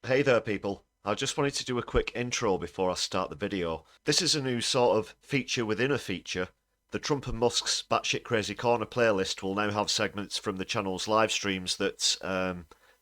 Hey there, people. I just wanted to do a quick intro before I start the video. This is a new sort of feature within a feature. The Trump and Musk's Batshit Crazy Corner playlist will now have segments from the channel's live streams that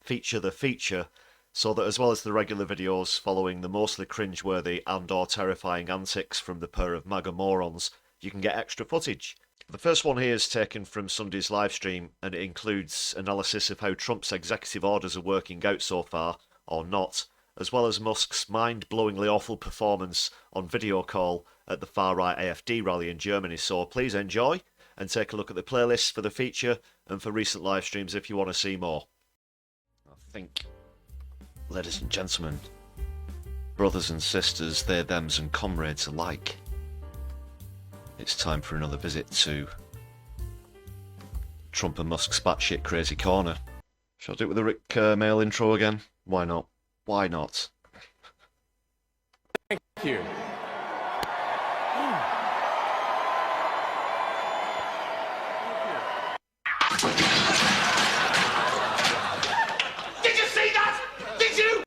feature the feature, so that as well as the regular videos following the mostly cringeworthy and/or terrifying antics from the pair of MAGA morons, you can get extra footage. The first one here is taken from Sunday's live stream, and it includes analysis of how Trump's executive orders are working out so far, or not, as well as Musk's mind-blowingly awful performance on video call at the far-right AfD rally in Germany. So please enjoy and take a look at the playlist for the feature and for recent live streams if you want to see more. I think, ladies and gentlemen, brothers and sisters, they, thems and comrades alike, it's time for another visit to Trump and Musk's batshit crazy corner. Shall I do it with the Rick Mail intro again? Why not? Why not? Thank you. Did you see that? Did you?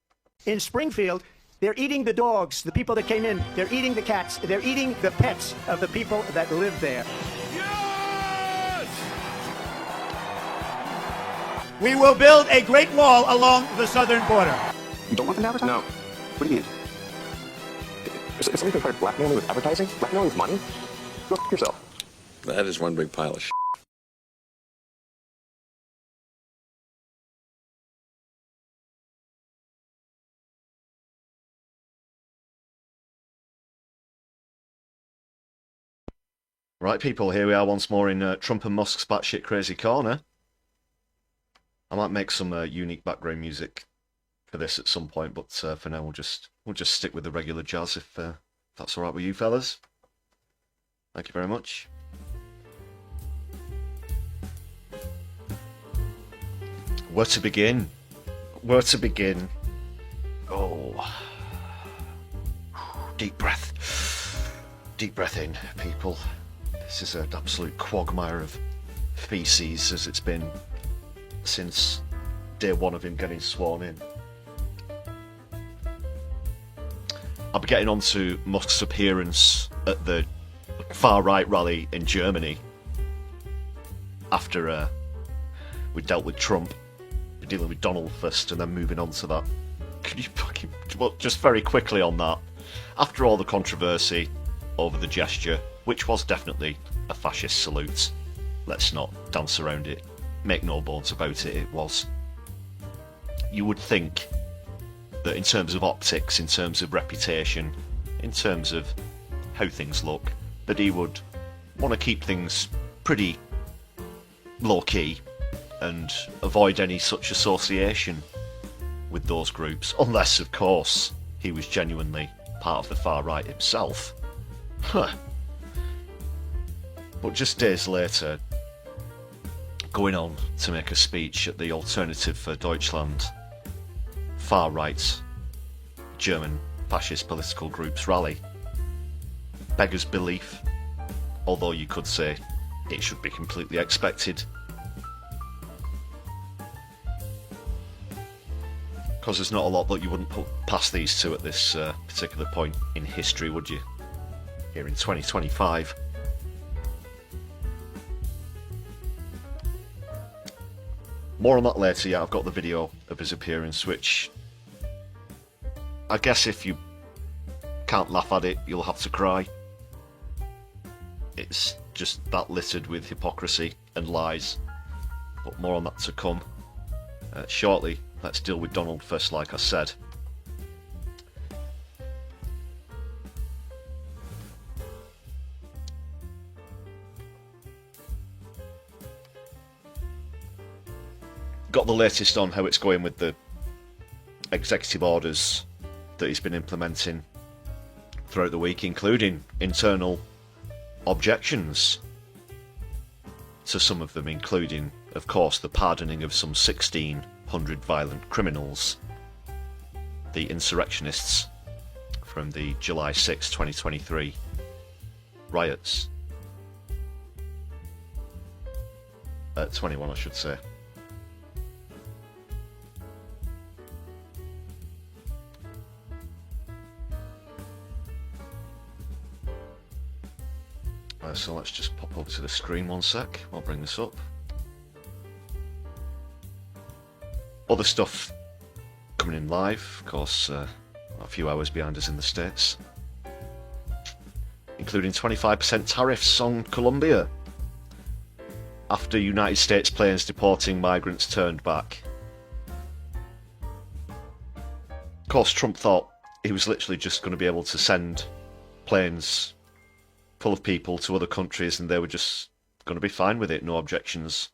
In Springfield, they're eating the dogs, the people that came in. They're eating the cats. They're eating the pets of the people that live there. Yes! We will build a great wall along the southern border. You don't want them to advertise? No. What do you mean? Is somebody going to try to blackmail me with advertising? Blackmail me with money? Go f yourself. That is one big pile of shit. Right, people, here we are once more in Trump and Musk's batshit crazy corner. I might make some unique background music for this at some point, but for now we'll just stick with the regular jazz if that's all right with you fellas. Thank you very much. Where to begin? Where to begin? Oh, deep breath. Deep breath in, people. This is an absolute quagmire of feces as it's been since day one of him getting sworn in. I'll be getting on to Musk's appearance at the far-right rally in Germany after we dealt with Trump. We're dealing with Donald first and then moving on to that. Can you fucking... Well, just very quickly on that. After all the controversy over the gesture, which was definitely a fascist salute, let's not dance around it. Make no bones about it, it was. You would think that in terms of optics, in terms of reputation, in terms of how things look, that he would want to keep things pretty low-key and avoid any such association with those groups, unless, of course, he was genuinely part of the far-right himself. Huh. But just days later, going on to make a speech at the Alternative for Deutschland far-right German fascist political group's rally beggars belief, although you could say it should be completely expected. Because there's not a lot that you wouldn't put past these two at this particular point in history, would you? Here in 2025. More on that later. Yeah, I've got the video of his appearance, which I guess if you can't laugh at it, you'll have to cry. It's just that littered with hypocrisy and lies. But more on that to come shortly. Let's deal with Donald first, like I said. Got the latest on how it's going with the executive orders that he's been implementing throughout the week, including internal objections to some of them, including, of course, the pardoning of some 1,600 violent criminals, the insurrectionists from the July 6, 2023 riots. 21, I should say. So let's just pop over to the screen one sec. I'll bring this up. Other stuff coming in live, of course, a few hours behind us in the States. Including 25% tariffs on Colombia after United States planes deporting migrants turned back. Of course, Trump thought he was literally just going to be able to send planes full of people to other countries and they were just going to be fine with it, no objections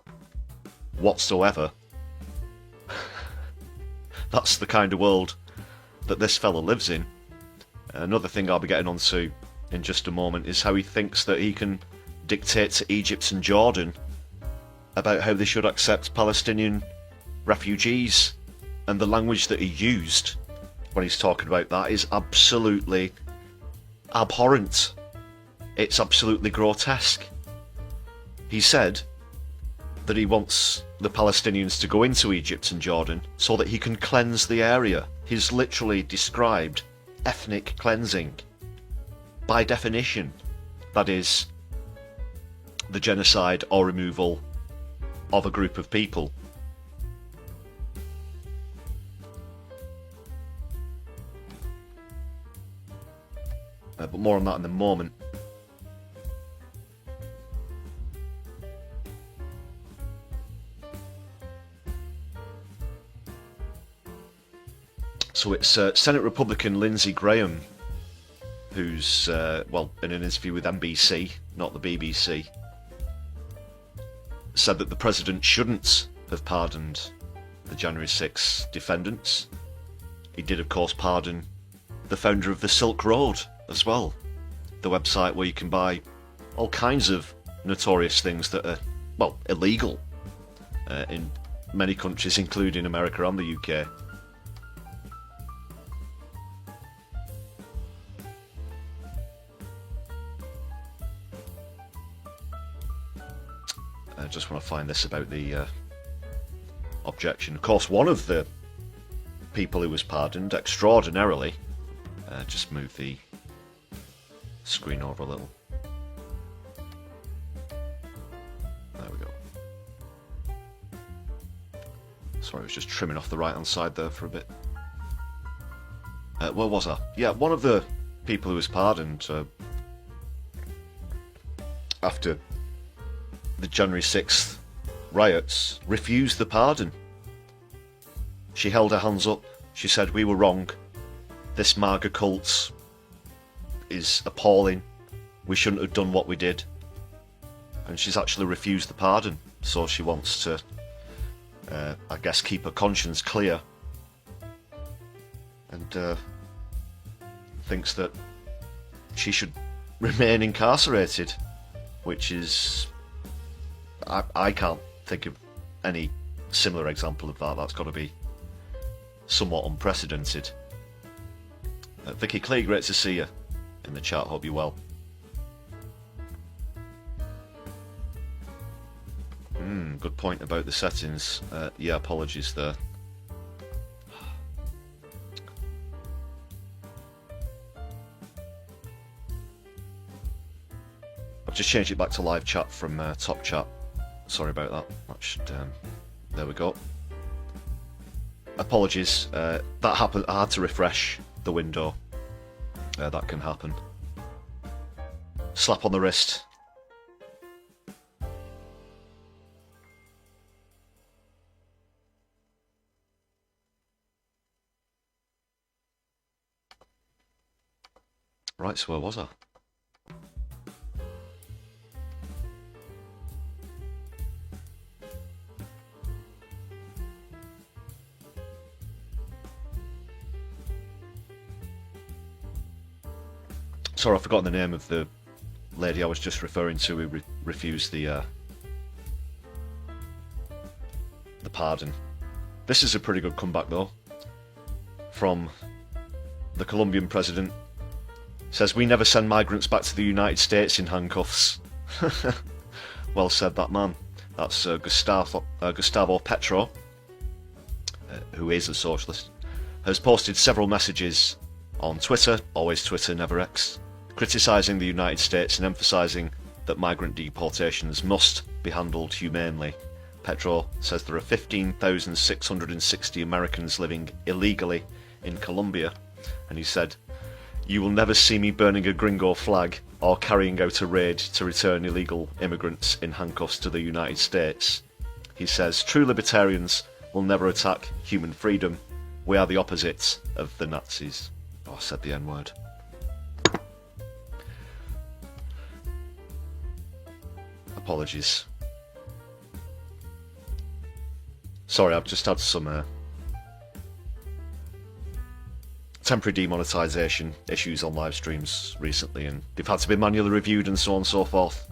whatsoever. That's the kind of world that this fella lives in. Another thing I'll be getting onto in just a moment is how he thinks that he can dictate to Egypt and Jordan about how they should accept Palestinian refugees, and the language that he used when he's talking about that is absolutely abhorrent. It's absolutely grotesque. He said that he wants the Palestinians to go into Egypt and Jordan so that he can cleanse the area. He's literally described ethnic cleansing. By definition, that is the genocide or removal of a group of people. But more on that in a moment. So it's Senate Republican Lindsey Graham who's, well, in an interview with NBC, not the BBC, said that the president shouldn't have pardoned the January 6 defendants. He did, of course, pardon the founder of the Silk Road as well, the website where you can buy all kinds of notorious things that are, well, illegal in many countries, including America and the UK. I just want to find this about the objection. Of course, one of the people who was pardoned extraordinarily, just move the screen over a little. There we go. Sorry, I was just trimming off the right hand side there for a bit. Where was I? Yeah, one of the people who was pardoned after the January 6th riots refused the pardon. She held her hands up. She said, "We were wrong. This MAGA cult is appalling. We shouldn't have done what we did." And she's actually refused the pardon. So she wants to, I guess, keep her conscience clear. And thinks that she should remain incarcerated, which is... I can't think of any similar example of that. That's got to be somewhat unprecedented. Vicky Clay, great to see you in the chat. Hope you're well. Good point about the settings. Yeah, apologies there. I've just changed it back to live chat from top chat. Sorry about that. That should, there we go. Apologies. That happened. I had to refresh the window. That can happen. Slap on the wrist. Right, so where was I? Sorry, I've forgotten the name of the lady I was just referring to who refused the pardon. This is a pretty good comeback, though, from the Colombian president. Says, "We never send migrants back to the United States in handcuffs." Well said, that man. That's Gustavo Petro, who is a socialist, has posted several messages on Twitter, always Twitter, never X, criticising the United States and emphasising that migrant deportations must be handled humanely. Petro says there are 15,660 Americans living illegally in Colombia, and he said, "You will never see me burning a gringo flag or carrying out a raid to return illegal immigrants in handcuffs to the United States." He says, "True libertarians will never attack human freedom. We are the opposite of the Nazis." Oh, I said the N-word. Apologies. Sorry, I've just had some temporary demonetization issues on live streams recently, and they've had to be manually reviewed and so on and so forth.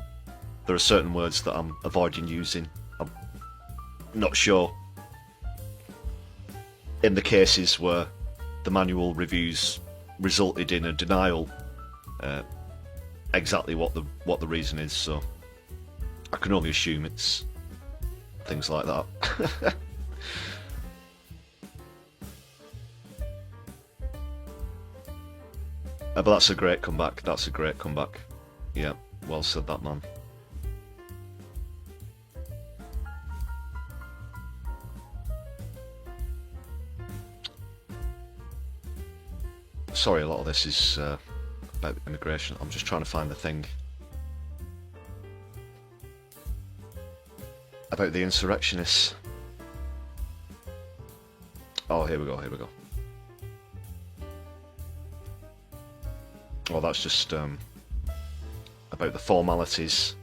There are certain words that I'm avoiding using. I'm not sure in the cases where the manual reviews resulted in a denial exactly what the reason is, so I can only assume it's things like that. But that's a great comeback. That's a great comeback. Yeah, well said, that man. Sorry, a lot of this is about immigration. I'm just trying to find the thing about the insurrectionists. Oh, here we go, here we go. Well, that's just about the formalities.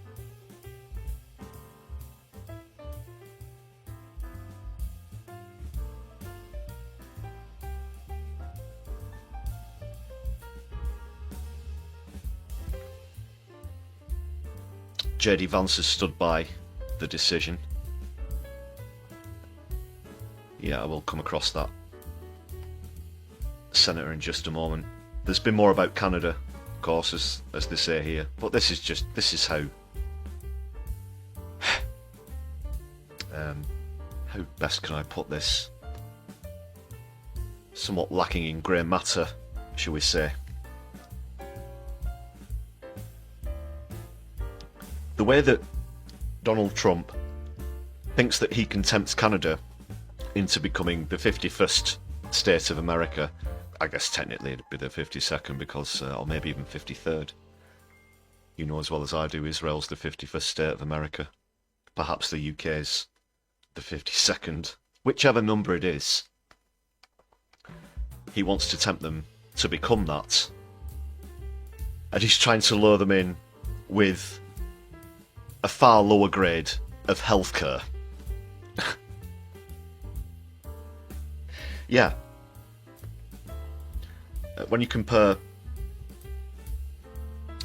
JD Vance has stood by the decision. Yeah, I will come across that senator in just a moment. There's been more about Canada, of course, as they say here, but this is how how best can I put this? Somewhat lacking in grey matter, shall we say. The way that Donald Trump thinks that he can tempt Canada into becoming the 51st state of America, I guess technically it'd be the 52nd because, or maybe even 53rd. You know as well as I do, Israel's the 51st state of America. Perhaps the UK's the 52nd. Whichever number it is, he wants to tempt them to become that. And he's trying to lure them in with a far lower grade of healthcare. Yeah. When you compare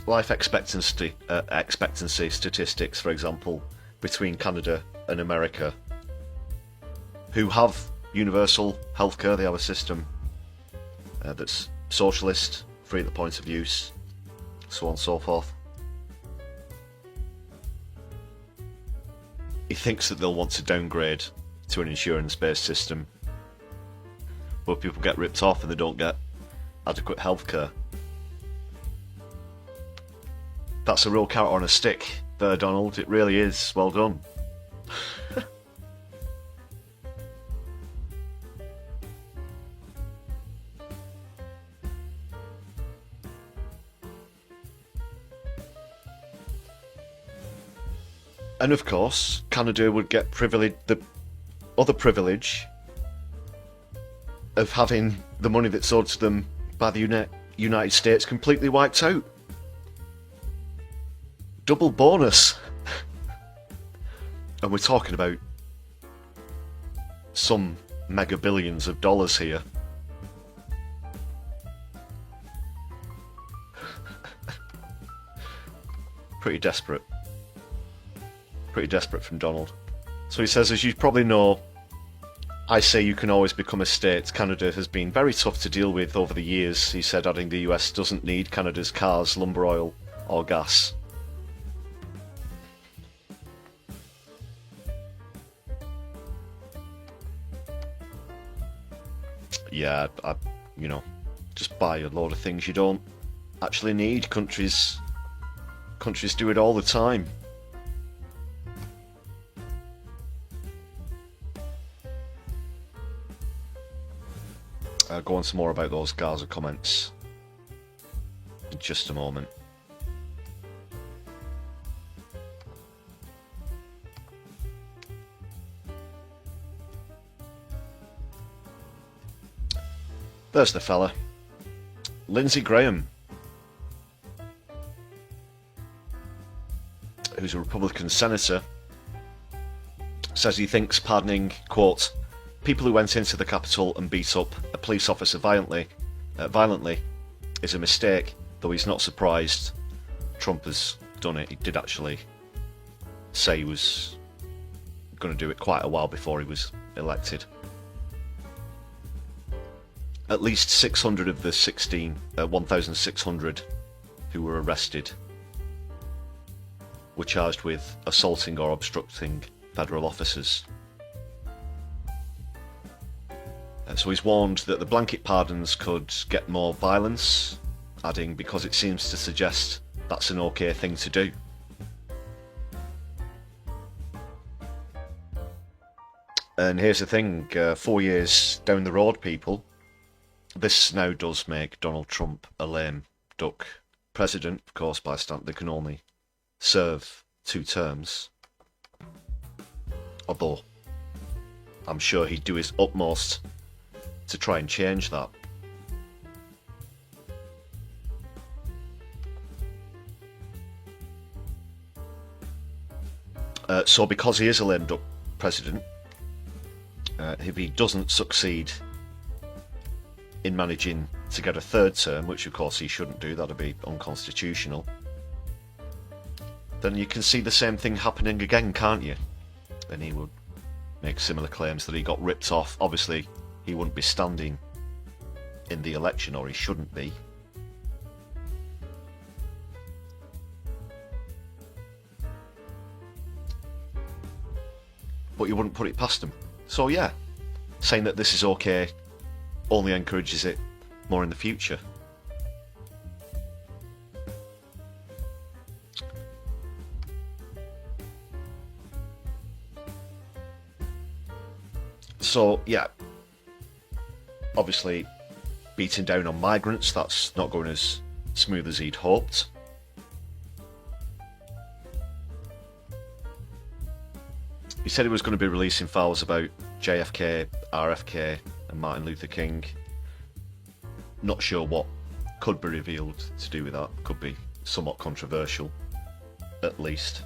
life expectancy statistics, for example, between Canada and America, who have universal healthcare, they have a system that's socialist, free at the point of use, so on and so forth. He thinks that they'll want to downgrade to an insurance-based system, where people get ripped off and they don't get adequate healthcare. That's a real carrot on a stick there, Donald. It really is. Well done. And of course, Canada would get the other privilege of having the money that's owed to them by the United States completely wiped out. Double bonus. And we're talking about some mega billions of dollars here. Pretty desperate. Pretty desperate from Donald. So he says, as you probably know, I say you can always become a state. Canada has been very tough to deal with over the years, he said, adding the US doesn't need Canada's cars, lumber oil or gas. Yeah, you know, just buy a load of things you don't actually need. Countries Countries do it all the time. I'll go on some more about those Gaza comments in just a moment. There's the fella. Lindsey Graham, who's a Republican senator, says he thinks pardoning, quote, people who went into the Capitol and beat up a police officer violently is a mistake, though he's not surprised Trump has done it. He did actually say he was going to do it quite a while before he was elected. At least 600 of the 1,600 who were arrested were charged with assaulting or obstructing federal officers. So he's warned that the blanket pardons could get more violence, adding, because it seems to suggest that's an okay thing to do. And here's the thing, 4 years down the road, people, this now does make Donald Trump a lame duck president. Of course, by statute, they can only serve 2 terms. Although, I'm sure he'd do his utmost to try and change that. So because he is a lame duck president, if he doesn't succeed in managing to get a 3rd term, which of course he shouldn't do, that'd be unconstitutional, then you can see the same thing happening again, can't you? Then he would make similar claims that he got ripped off. Obviously, he wouldn't be standing in the election, or he shouldn't be. But you wouldn't put it past him. So yeah, saying that this is okay only encourages it more in the future. So yeah, obviously beating down on migrants, that's not going as smooth as he'd hoped. He said he was going to be releasing files about JFK, RFK and Martin Luther King. Not sure what could be revealed to do with that. Could be somewhat controversial, at least.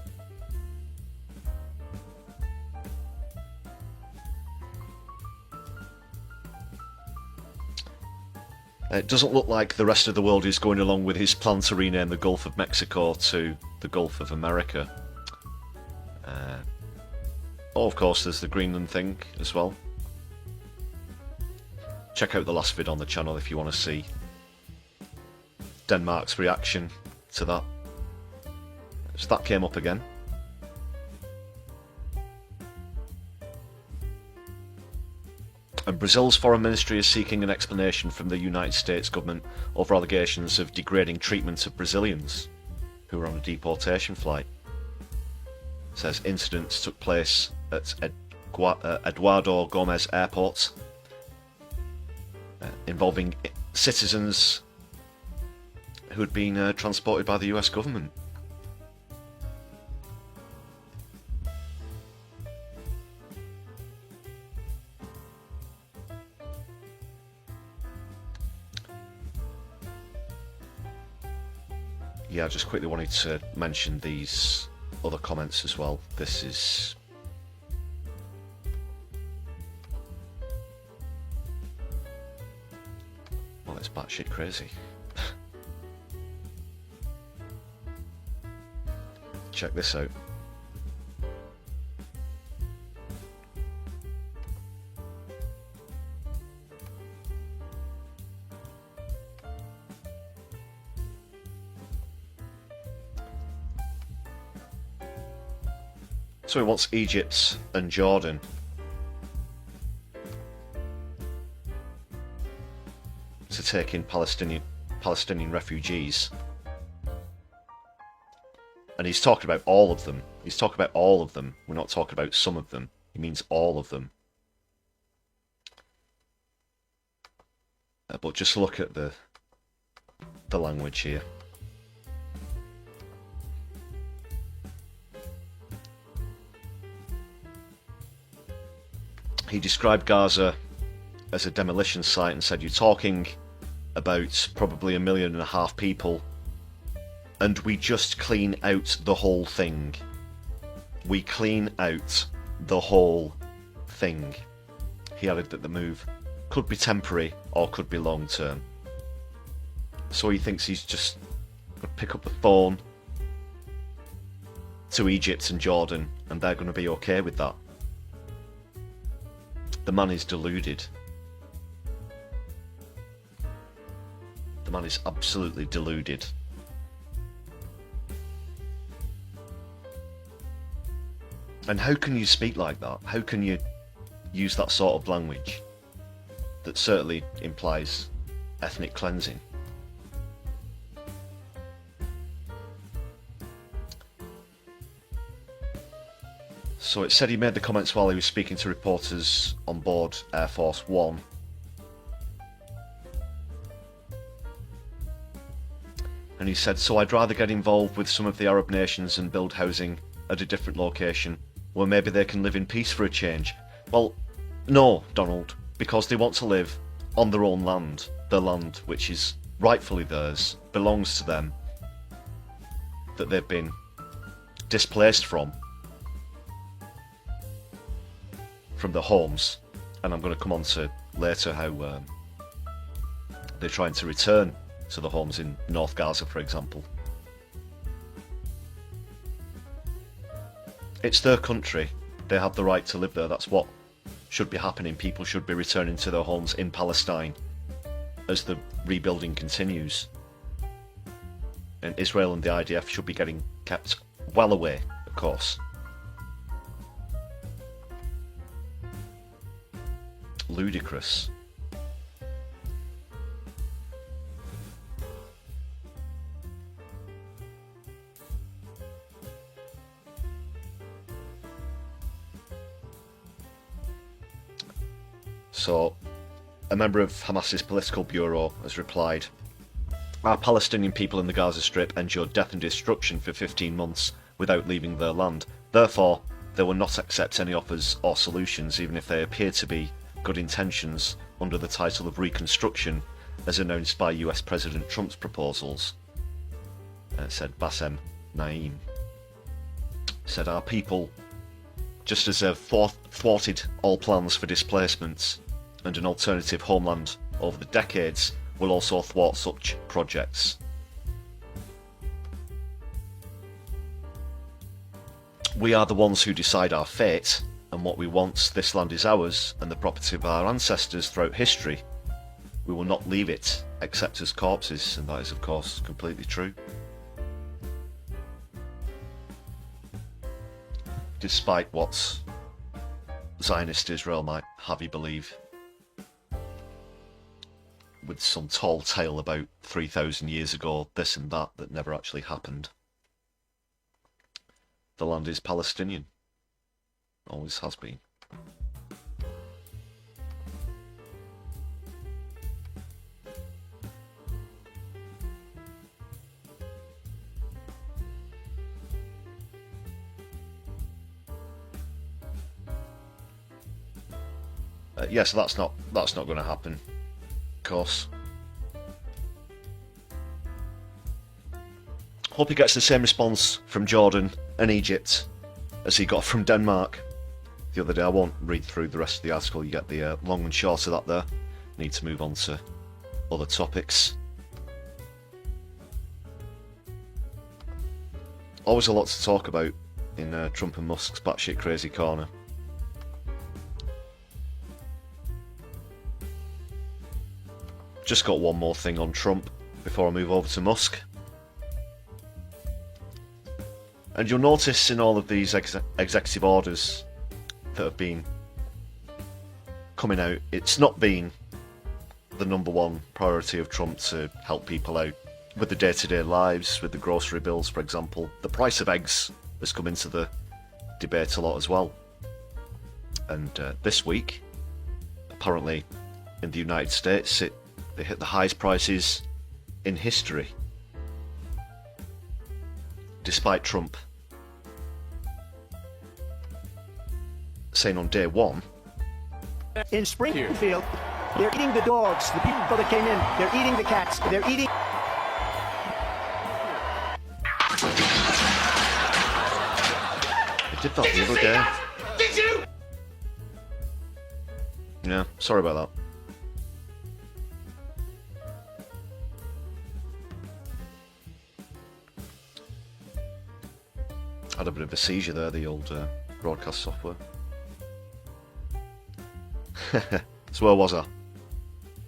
It doesn't look like the rest of the world is going along with his plan to rename the Gulf of Mexico to the Gulf of America. Oh, of course, there's the Greenland thing as well. Check out the last vid on the channel if you want to see Denmark's reaction to that. So that came up again. And Brazil's foreign ministry is seeking an explanation from the United States government over allegations of degrading treatment of Brazilians who were on a deportation flight. It says incidents took place at Eduardo Gomez Airport involving citizens who had been transported by the US government. Yeah, I just quickly wanted to mention these other comments as well. This is well, it's batshit crazy. Check this out. So he wants Egypt and Jordan to take in Palestinian refugees. And he's talking about all of them. He's talking about all of them. We're not talking about some of them. He means all of them. But just look at the language here. He described Gaza as a demolition site and said, you're talking about probably 1.5 million people, and we just clean out the whole thing. We clean out the whole thing. He added that the move could be temporary or could be long term. So he thinks he's just going to pick up the phone to Egypt and Jordan and they're going to be okay with that. The man is deluded. The man is absolutely deluded. And how can you speak like that? How can you use that sort of language that certainly implies ethnic cleansing? So it said he made the comments while he was speaking to reporters on board Air Force One. And he said, so I'd rather get involved with some of the Arab nations and build housing at a different location where maybe they can live in peace for a change. Well, no, Donald, because they want to live on their own land, their land which is rightfully theirs, belongs to them, that they've been displaced from their homes. And I'm going to come on to later how they're trying to return to the homes in North Gaza, for example. It's their country. They have the right to live there. That's what should be happening. People should be returning to their homes in Palestine as the rebuilding continues. And Israel and the IDF should be getting kept well away, of course. Ludicrous. So, a member of Hamas's political bureau has replied, our Palestinian people in the Gaza Strip endured death and destruction for 15 months without leaving their land. Therefore, they will not accept any offers or solutions, even if they appear to be good intentions under the title of reconstruction, as announced by US President Trump's proposals, said Bassem Naim. Said our people, just as they've thwarted all plans for displacements and an alternative homeland over the decades, will also thwart such projects. We are the ones who decide our fate, and what we want. This land is ours and the property of our ancestors throughout history. We will not leave it except as corpses, and that is of course completely true. Despite what Zionist Israel might have you believe, with some tall tale about 3,000 years ago, this and that never actually happened. The land is Palestinian. Always has been. Yeah, so that's not going to happen, of course. Hope he gets the same response from Jordan and Egypt as he got from Denmark the other day. I won't read through the rest of the article. You get the long and short of that there. Need to move on to other topics. Always a lot to talk about in Trump and Musk's batshit crazy corner. Just got one more thing on Trump before I move over to Musk. And you'll notice in all of these executive orders that have been coming out, it's not been the number one priority of Trump to help people out with the day-to-day lives, with the grocery bills, for example. The price of eggs has come into the debate a lot as well. And this week, apparently in the United States, they hit the highest prices in history, despite Trump saying on day one, In Springfield, they're eating the dogs, the people that came in. They're eating the cats. They're eating. they did that the other day. Did you? Yeah, sorry about that. Had a bit of a seizure there, the old broadcast software. So where was I?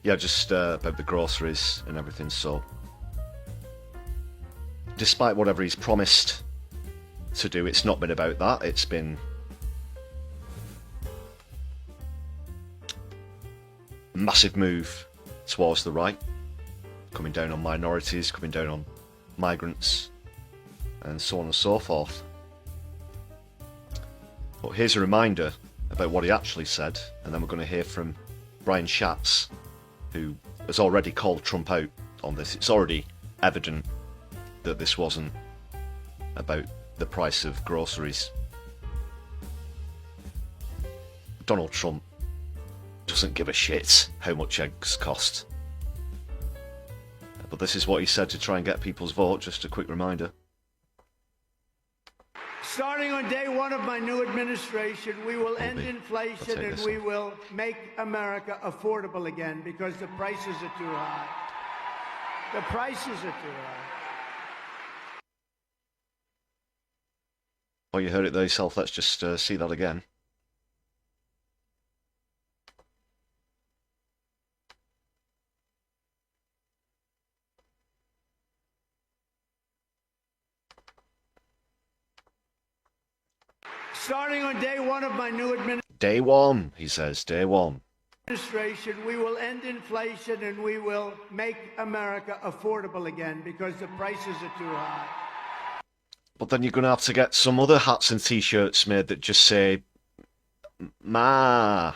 Yeah, just about the groceries and everything. So, despite whatever he's promised to do, it's not been about that. It's been a massive move towards the right, coming down on minorities, coming down on migrants, and so on and so forth. But here's a reminder about what he actually said, and then we're going to hear from Brian Schatz, who has already called Trump out on this. It's already evident that this wasn't about the price of groceries. Donald Trump doesn't give a shit how much eggs cost. But this is what he said to try and get people's vote. Just a quick reminder. Starting on day one of my new administration, we will end I'll inflation take and this we off. will make America affordable again because the prices are too high. The prices are too high. Oh, you heard it there yourself. Let's just see that again. Starting on day one of my new Day one, he says. Day one. administration, we will end inflation and we will make America affordable again because the prices are too high. But then you're going to have to get some other hats and t-shirts made that just say MA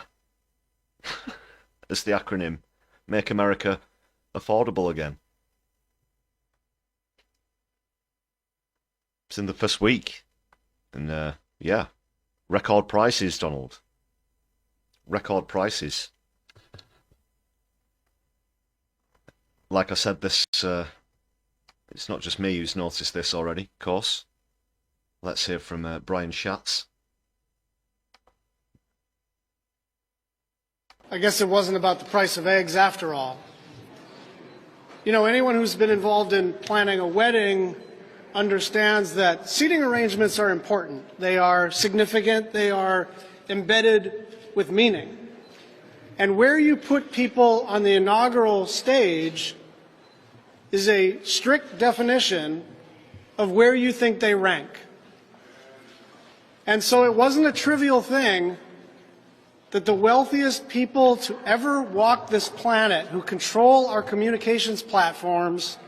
as the acronym. Make America affordable again. It's in the first week. And yeah, record prices, Donald. Record prices. Like I said, this it's not just me who's noticed this already, of course. Let's hear from Brian Schatz. I guess it wasn't about the price of eggs after all. You know, anyone who's been involved in planning a wedding understands that seating arrangements are important. They are significant. They are embedded with meaning. And where you put people on the inaugural stage is a strict definition of where you think they rank. And so it wasn't a trivial thing that the wealthiest people to ever walk this planet, who control our communications platforms,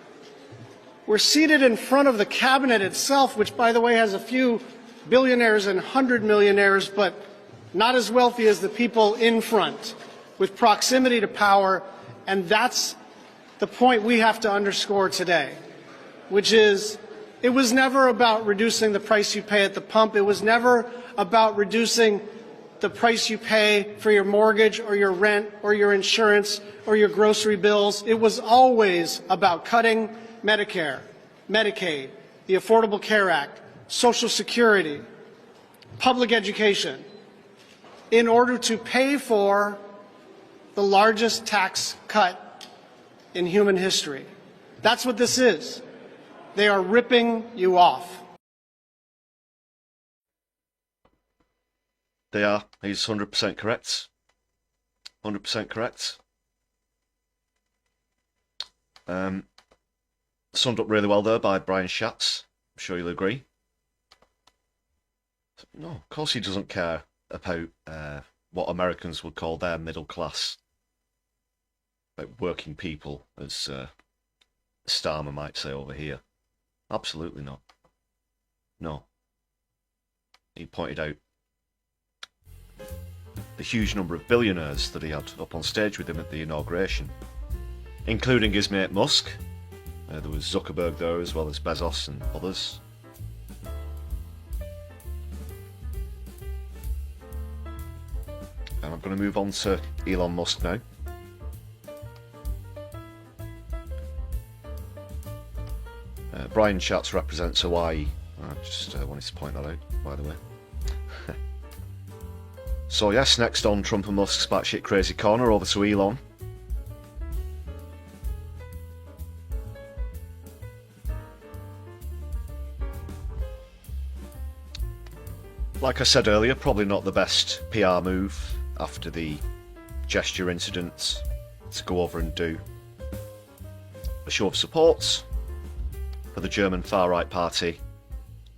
were seated in front of the cabinet itself, which, by the way, has a few billionaires and 100 millionaires, but not as wealthy as the people in front, with proximity to power. And that's the point we have to underscore today, which is it was never about reducing the price you pay at the pump. It was never about reducing the price you pay for your mortgage or your rent or your insurance or your grocery bills. It was always about cutting Medicare, Medicaid, the Affordable Care Act, Social Security, public education, in order to pay for the largest tax cut in human history. That's what this is. They are ripping you off. They are. He's 100% correct. 100% correct. Summed up really well there by Brian Schatz. I'm sure you'll agree. No, of course he doesn't care about what Americans would call their middle class. About working people, as Starmer might say over here. Absolutely not. No. He pointed out the huge number of billionaires that he had up on stage with him at the inauguration, including his mate Musk. There was Zuckerberg there, as well as Bezos and others. And I'm going to move on to Elon Musk now. Brian Schatz represents Hawaii. I just wanted to point that out, by the way. So yes, next on Trump and Musk's batshit crazy corner, over to Elon. Like I said earlier, probably not the best PR move after the gesture incident to go over and do a show of support for the German far-right party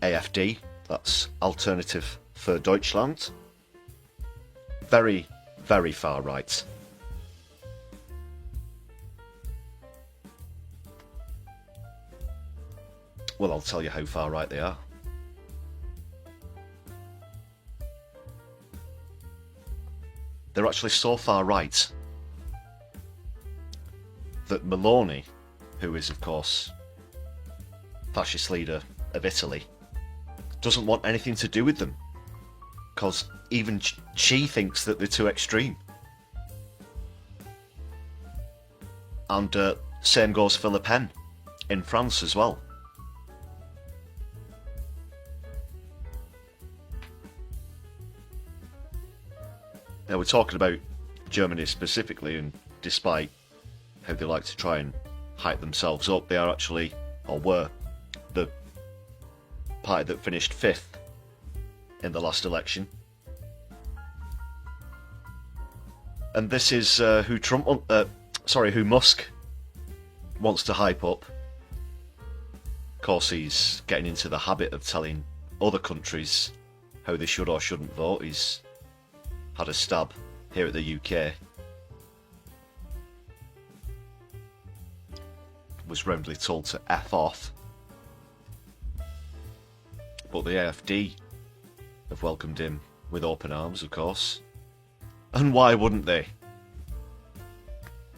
AfD, that's Alternative für Deutschland. Very, very far right. Well, I'll tell you how far right they are. They're actually so far right that Meloni, who is of course fascist leader of Italy, doesn't want anything to do with them, because even she thinks that they're too extreme. And same goes for Le Pen in France as well. Now we're talking about Germany specifically, and despite how they like to try and hype themselves up, they are actually, or were, the party that finished 5th in the last election. And this is who who Musk wants to hype up. Of course, he's getting into the habit of telling other countries how they should or shouldn't vote. He's had a stab here at the UK. Was roundly told to F off. But the AfD have welcomed him with open arms, of course. And why wouldn't they?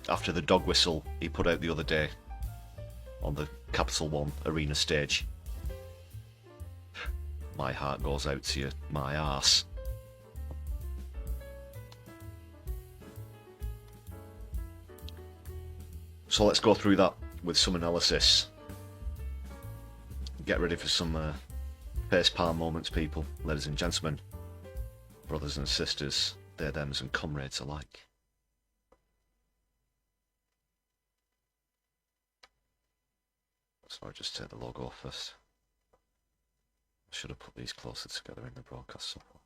After the dog whistle he put out the other day on the Capital One arena stage. My heart goes out to you, my arse. So let's go through that with some analysis. Get ready for some face palm moments, people, ladies and gentlemen, brothers and sisters, their thems and comrades alike. So I'll just take the logo off first. I should have put these closer together in the broadcast software.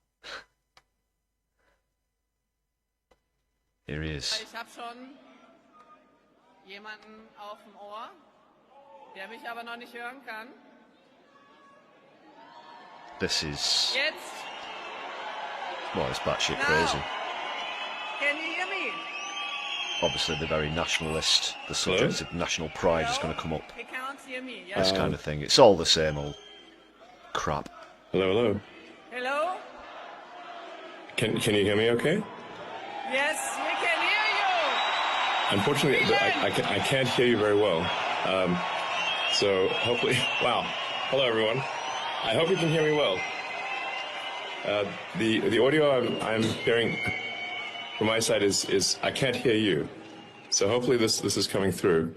Here he is. Ich habe schon jemanden auf dem Ohr, der mich aber noch nicht hören kann. This is... Jetzt. Well, it's batshit Now. crazy. Can you hear me? Obviously, the very nationalist, the subject of national pride is going to come up. He can't hear me. This Yes. kind of thing. It's all the same old crap. Hello, hello. Hello? Can you hear me okay? Yes, we can hear you. Unfortunately, I can't hear you very well. So hopefully, wow. Hello, everyone. I hope you can hear me well. The audio I'm hearing from my side is I can't hear you. So hopefully this is coming through.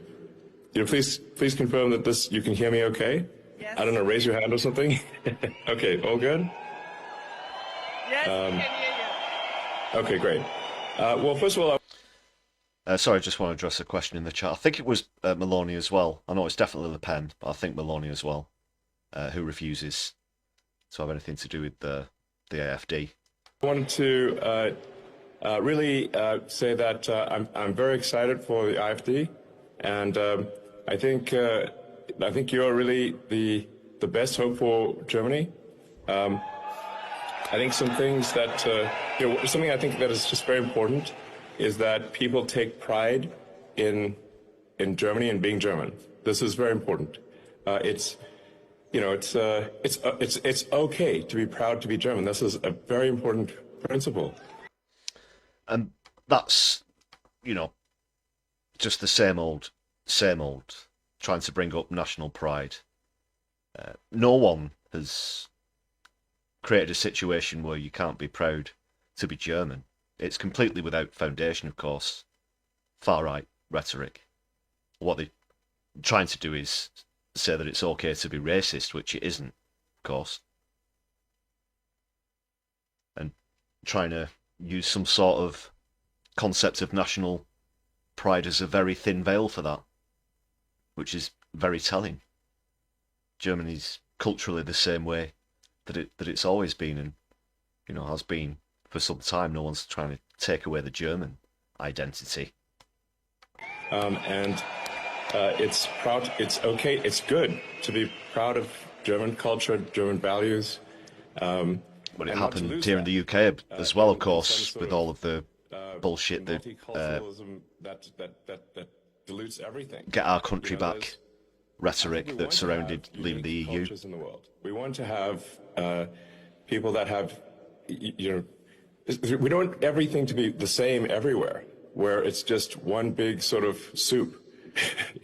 Please confirm that you can hear me okay? Yes. I don't know, raise your hand or something. Okay, all good? Yes, we can hear you. Okay, great. Well, first of all, Sorry, I just want to address a question in the chat. I think it was Meloni as well. I know it's definitely Le Pen, but I think Meloni as well, who refuses to have anything to do with the AfD. I wanted to really say that I'm very excited for the AfD, and I think you're really the best hope for Germany. I think some things that something I think that is just very important is that people take pride in Germany and being German. This is very important. It's okay to be proud to be German. This is a very important principle. And that's, just the same old, trying to bring up national pride. No one has created a situation where you can't be proud to be German. It's completely without foundation, of course. Far-right rhetoric. What they're trying to do is say that it's okay to be racist, which it isn't, of course. And trying to use some sort of concept of national pride as a very thin veil for that, which is very telling. Germany's culturally the same way that it's always been, and has been for some time. No one's trying to take away the German identity. It's proud. It's okay. It's good to be proud of German culture, German values. But it happened here in the UK as well, of course, with all of the bullshit that multiculturalism that dilutes everything. Get our country back rhetoric that surrounded leaving the EU. In the world. We want to have people that have, we don't want everything to be the same everywhere, where it's just one big sort of soup.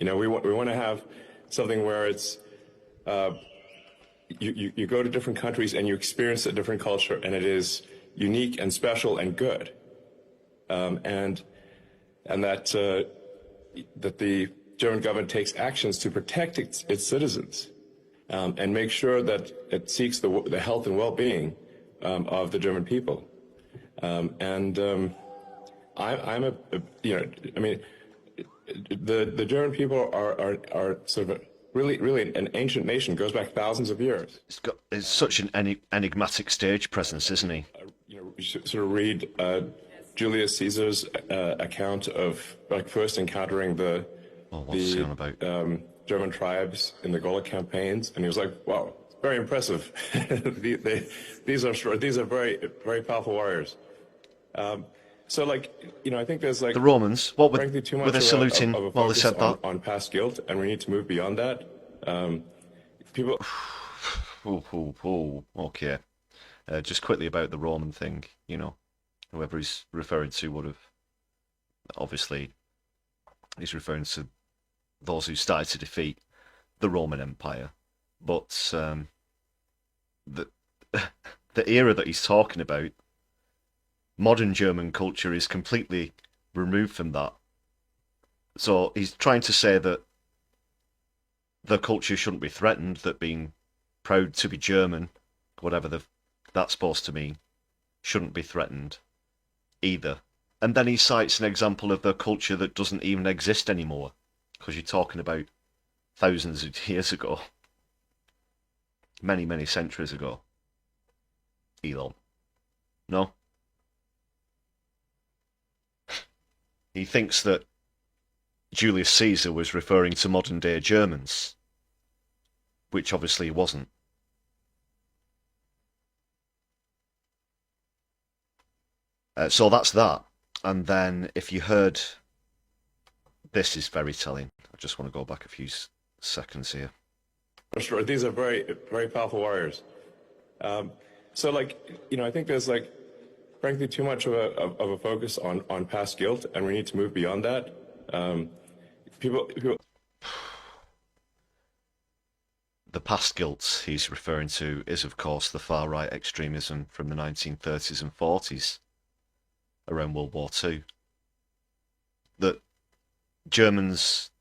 We want to have something where it's you go to different countries and you experience a different culture, and it is unique and special and good, and that the German government takes actions to protect its citizens and make sure that it seeks the health and well-being of the German people. The German people are sort of really an ancient nation, goes back thousands of years. It's such an enigmatic stage presence, isn't he? You should sort of read Julius Caesar's account of first encountering the German tribes in the Gaulic campaigns, and he was like, "Wow, very impressive. These are very, very powerful warriors." So, I think there's the Romans. What were they saluting of a while they said that? On past guilt, and we need to move beyond that. People. Okay. Just quickly about the Roman thing. Whoever he's referring to would have obviously he's referring to those who started to defeat the Roman Empire, but the era that he's talking about. Modern German culture is completely removed from that. So he's trying to say that the culture shouldn't be threatened, that being proud to be German, whatever that's supposed to mean, shouldn't be threatened either. And then he cites an example of the culture that doesn't even exist anymore, because you're talking about thousands of years ago. Many, many centuries ago. Elon. No? He thinks that Julius Caesar was referring to modern-day Germans, which obviously he wasn't. So that's that. And then if you heard... This is very telling. I just want to go back a few seconds here. Sure, these are very, very powerful warriors. I think there's frankly too much of a focus on past guilt, and we need to move beyond that. People. The past guilt he's referring to is, of course, the far-right extremism from the 1930s and 40s around World War II. That Germans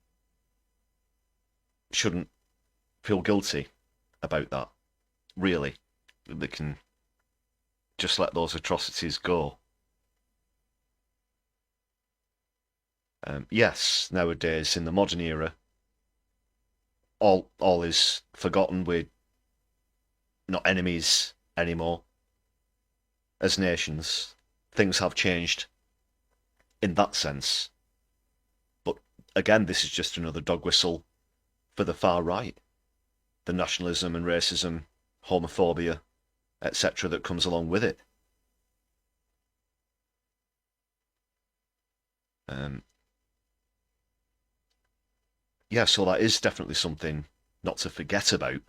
shouldn't feel guilty about that, really. They can just let those atrocities go. Yes, nowadays, in the modern era, all is forgotten. We're not enemies anymore as nations. Things have changed in that sense. But again, this is just another dog whistle for the far right. The nationalism and racism, homophobia, etc. that comes along with it. yeah, so that is definitely something not to forget about,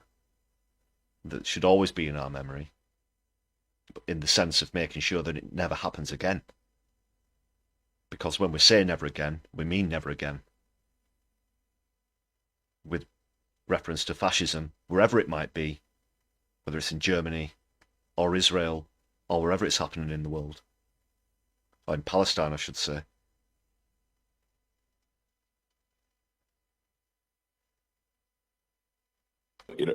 that should always be in our memory, in the sense of making sure that it never happens again. Because when we say never again, we mean never again. With reference to fascism, wherever it might be, whether it's in Germany or Israel or wherever it's happening in the world, or in Palestine, I should say.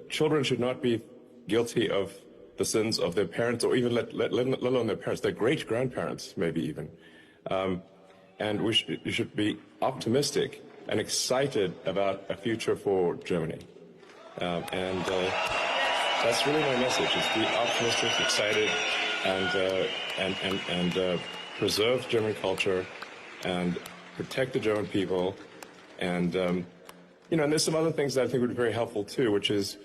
Children should not be guilty of the sins of their parents, or even let alone their parents, their great-grandparents, maybe even. And we should be optimistic and excited about a future for Germany. That's really my message, is be optimistic, excited, and preserve German culture and protect the German people. And, and there's some other things that I think would be very helpful too, which is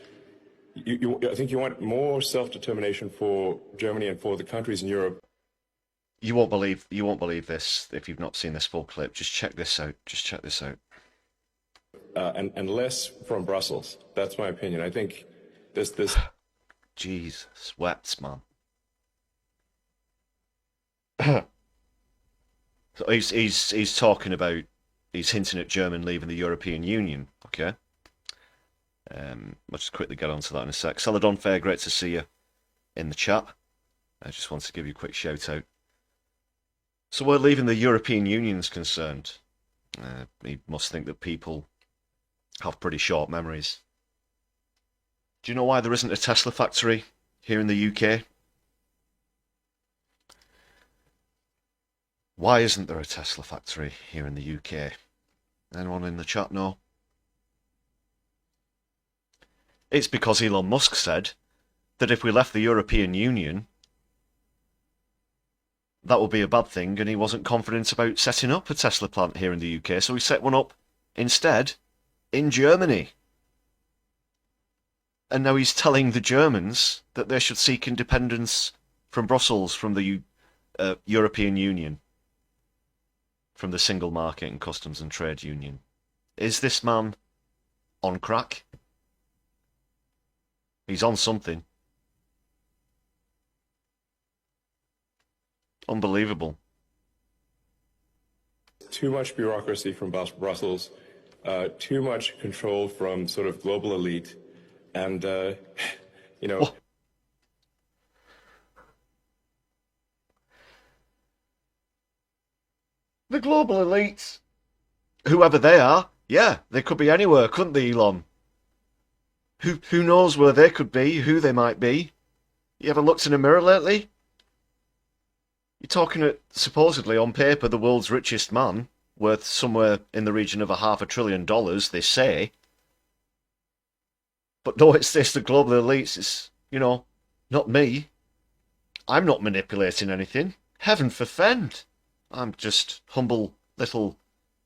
I think you want more self-determination for Germany and for the countries in Europe. You won't believe this if you've not seen this full clip. Just check this out. And less from Brussels. That's my opinion. I think this Jesus wept, man. So he's talking about, he's hinting at Germany leaving the European Union. Okay. I'll just quickly get onto that in a sec. Celadon Fair, great to see you in the chat. I just want to give you a quick shout out. So where leaving the European Union is concerned, he must think that people have pretty short memories. Do you know why there isn't a Tesla factory here in the UK? Why isn't there a Tesla factory here in the UK? Anyone in the chat know? It's because Elon Musk said that if we left the European Union, that would be a bad thing, and he wasn't confident about setting up a Tesla plant here in the UK, so he set one up instead in Germany. And now he's telling the Germans that they should seek independence from Brussels, from the European Union, from the Single Market and Customs and Trade Union. Is this man on crack? He's on something. Unbelievable. Too much bureaucracy from Brussels, too much control from sort of global elite, and, What? The global elites, whoever they are, yeah, they could be anywhere, couldn't they, Elon? Who knows where they could be, who they might be? You ever looked in a mirror lately? You're talking at, supposedly, on paper, the world's richest man, worth somewhere in the region of $500 billion, they say. But no, it's this, the global elites, it's, not me. I'm not manipulating anything. Heaven forfend. I'm just humble little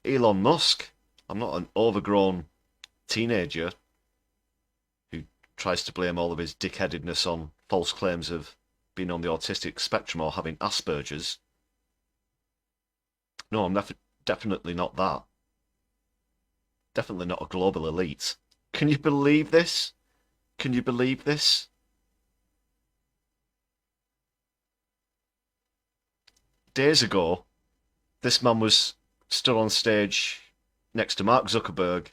Elon Musk. I'm not an overgrown teenager who tries to blame all of his dickheadedness on false claims of being on the autistic spectrum or having Asperger's. No, I'm definitely not that. Definitely not a global elite. Can you believe this? Can you believe this? Days ago, this man was stood on stage next to Mark Zuckerberg,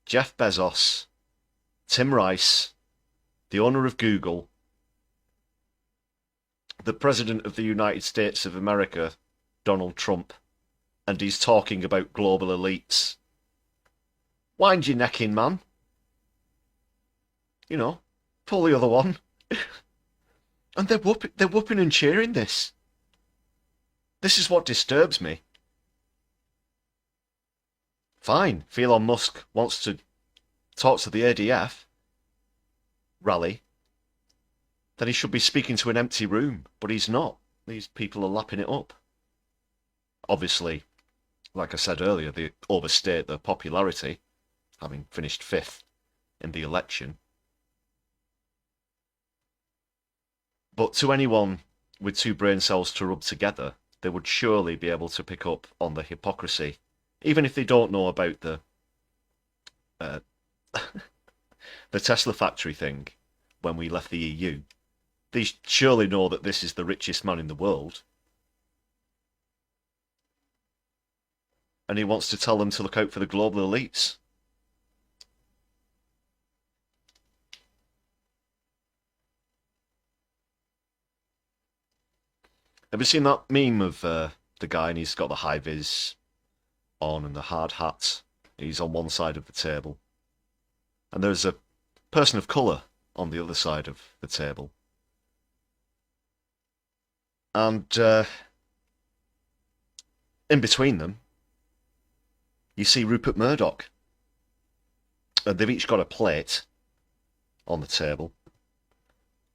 Jeff Bezos, Tim Rice, the owner of Google, the President of the United States of America, Donald Trump, and he's talking about global elites. Wind your neck in, man. Pull the other one. And they're whooping and cheering this. This is what disturbs me. Fine, if Elon Musk wants to talk to the ADF rally, then he should be speaking to an empty room, but he's not. These people are lapping it up. Obviously, like I said earlier, they overstate their popularity, having finished 5th in the election. But to anyone with two brain cells to rub together, they would surely be able to pick up on the hypocrisy, even if they don't know about the the Tesla factory thing when we left the EU. They surely know that this is the richest man in the world. And he wants to tell them to look out for the global elites. Have you seen that meme of the guy and he's got the high vis on and the hard hat? He's on one side of the table. And there's a person of colour on the other side of the table. And in between them, you see Rupert Murdoch. They've each got a plate on the table.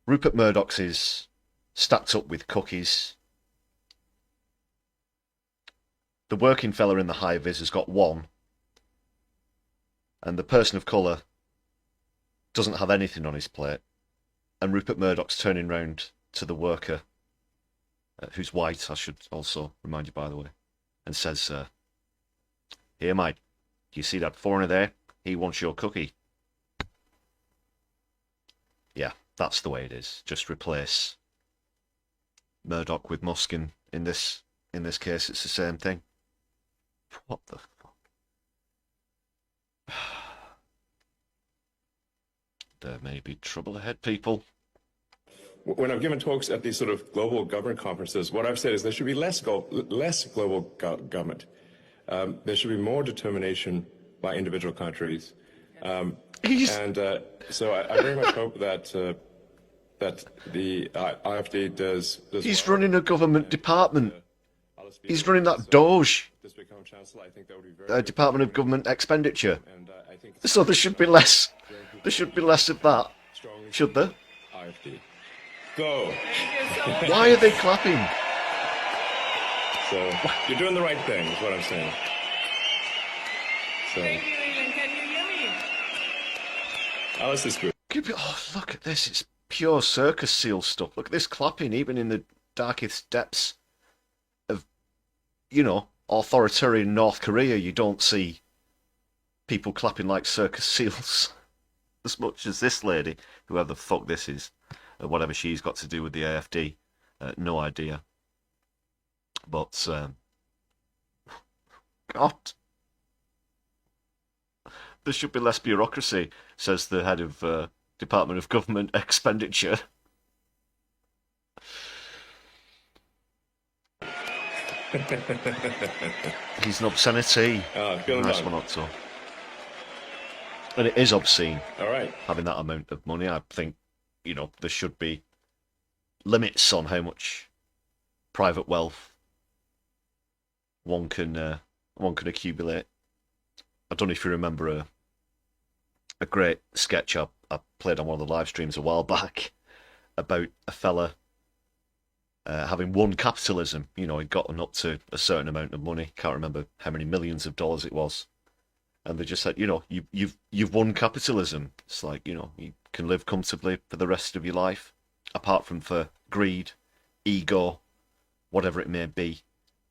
Rupert Murdoch's is stacked up with cookies. The working fella in the high vis has got one. And the person of colour doesn't have anything on his plate. And Rupert Murdoch's turning round to the worker, who's white, I should also remind you, by the way, and says, "Here, mate, do you see that foreigner there? He wants your cookie." Yeah, that's the way it is. Just replace Murdoch with Musk in this case. It's the same thing. What the fuck? There may be trouble ahead, people. When I've given talks at these sort of global government conferences, what I've said is there should be less global government. There should be more determination by individual countries. So I very much hope that the IFD does He's running a government department. He's running that Doge, Department of Government Expenditure. So there should be less. There should be less of that, should there? IFD. Go. Why are they clapping? So you're doing the right thing, is what I'm saying. So. Thank you, Elon. Can you hear me? Alice is good. Oh, look at this. It's pure circus seal stuff. Look at this clapping, even in the darkest depths of, authoritarian North Korea. You don't see people clapping like circus seals as much as this lady, whoever the fuck this is, whatever she's got to do with the AFD. No idea. But, God. There should be less bureaucracy, says the head of Department of Government Expenditure. He's an obscenity. Nice one, Otto. And it is obscene. All right. Having that amount of money. I think, there should be limits on how much private wealth one can accumulate. I don't know if you remember a great sketch I played on one of the live streams a while back about a fella having won capitalism. He'd gotten up to a certain amount of money. Can't remember how many millions of dollars it was. And they just said, you've won capitalism. It's like, you can live comfortably for the rest of your life, apart from for greed, ego, whatever it may be.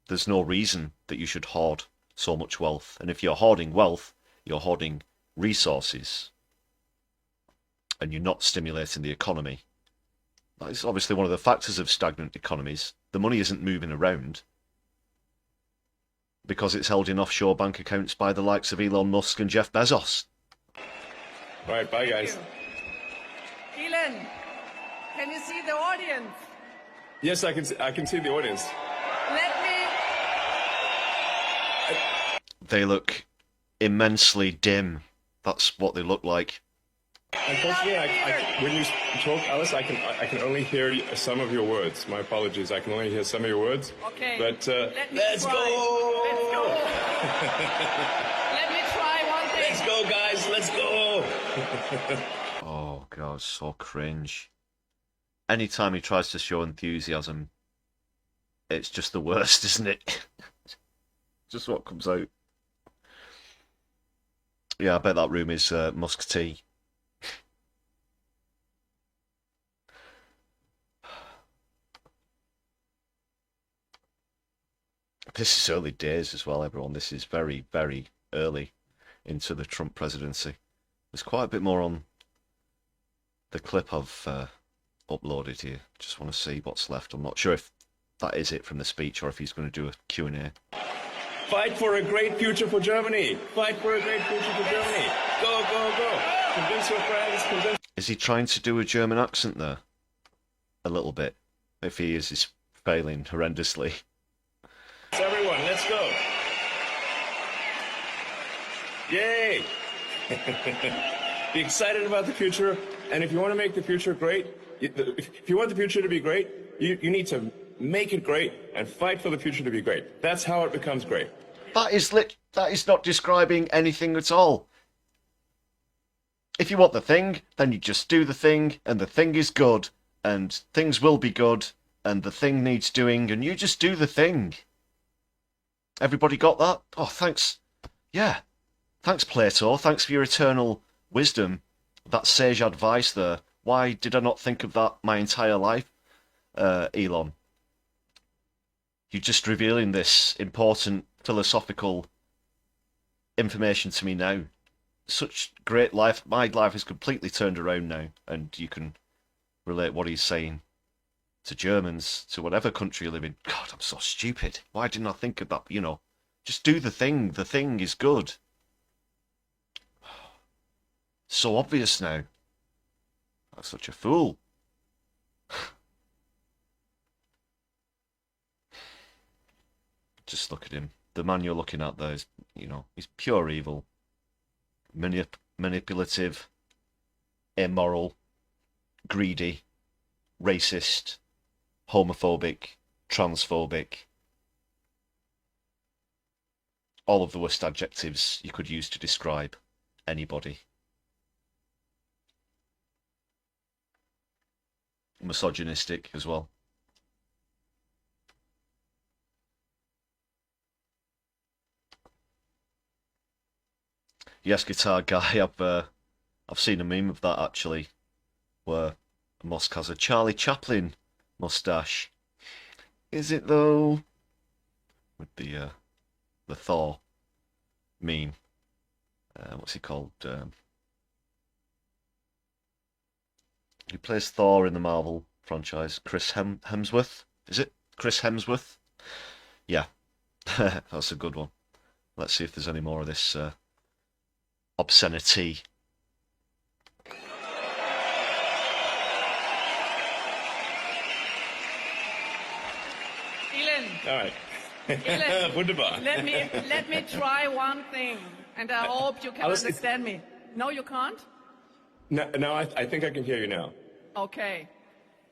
There's no reason that you should hoard so much wealth. And if you're hoarding wealth, you're hoarding resources. And you're not stimulating the economy. That's obviously one of the factors of stagnant economies. The money isn't moving around because it's held in offshore bank accounts by the likes of Elon Musk and Jeff Bezos. All right, bye, guys. Elon, can you see the audience? Yes, I can see the audience. Let me. They look immensely dim. That's what they look like. Unfortunately, when you talk, Alice, I can only hear some of your words. My apologies. I can only hear some of your words. Okay. But let's go. Let's go. Let me try one thing. Let's go, guys. Let's go. Oh, God, so cringe. Anytime he tries to show enthusiasm, it's just the worst, isn't it? Just what comes out. Yeah, I bet that room is Musk tea. This is early days as well, everyone. This is very, very early. into the Trump presidency. There's quite a bit more on the clip I've uploaded here. Just want to see what's left. I'm not sure if that is it from the speech or if he's going to do a Q&A. Fight for a great future for Germany. Fight for a great future for Germany. Go, go, go. Convince your friends. Convince. Is he trying to do a German accent there? A little bit. If he is, he's failing horrendously. Everyone, let's go. Yay. Be excited about the future. And if you want to make the future great, if you want the future to be great, you need to make it great and fight for the future to be great. That's how it becomes great. That is not describing anything at all. If you want the thing, then you just do the thing, and the thing is good, and things will be good, and the thing needs doing, and you just do the thing. Everybody got that? Oh, thanks. Yeah. Thanks, Plato. Thanks for your eternal wisdom. That sage advice there. Why did I not think of that my entire life, Elon? You're just revealing this important philosophical information to me now. Such great life. My life is completely turned around now, and you can relate what he's saying to Germans, to whatever country you live in. God, I'm so stupid. Why didn't I think of that? You know, just do the thing. The thing is good. So obvious now. I'm such a fool. Just look at him. The man you're looking at there is, you know, he's pure evil. Manipulative, immoral, greedy, racist, homophobic, transphobic. All of the worst adjectives you could use to describe anybody. Misogynistic as well. Yes, guitar guy. I've seen a meme of that actually, where Musk has a Charlie Chaplin mustache. Is it though? With the Thor meme. What's he called? He plays Thor in the Marvel franchise. Chris Hemsworth. Is it Chris Hemsworth? Yeah, that's a good one. Let's see if there's any more of this obscenity. Elon. All right. Elon, Wunderbar. let me try one thing, and I hope you can understand me. No, you can't? No, I think I can hear you now. Okay.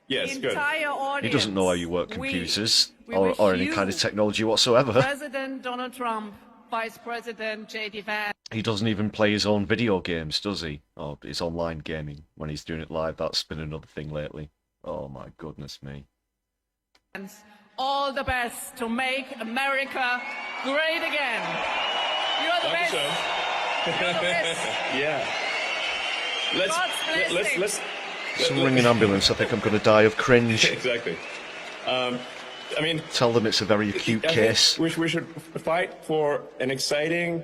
Yes, good. Entire audience, He doesn't know how you work computers we or wish any you, kind of technology whatsoever. President Donald Trump, Vice President J.D. Vance. He doesn't even play his own video games, does he? Or his online gaming when he's doing it live. That's been another thing lately. Oh my goodness me. All the best to make America great again. You're the best. You're the best. Yeah. Let's Someone ring an ambulance. I think I'm going to die of cringe. Exactly. I mean, tell them it's a very acute case. We should fight for an exciting,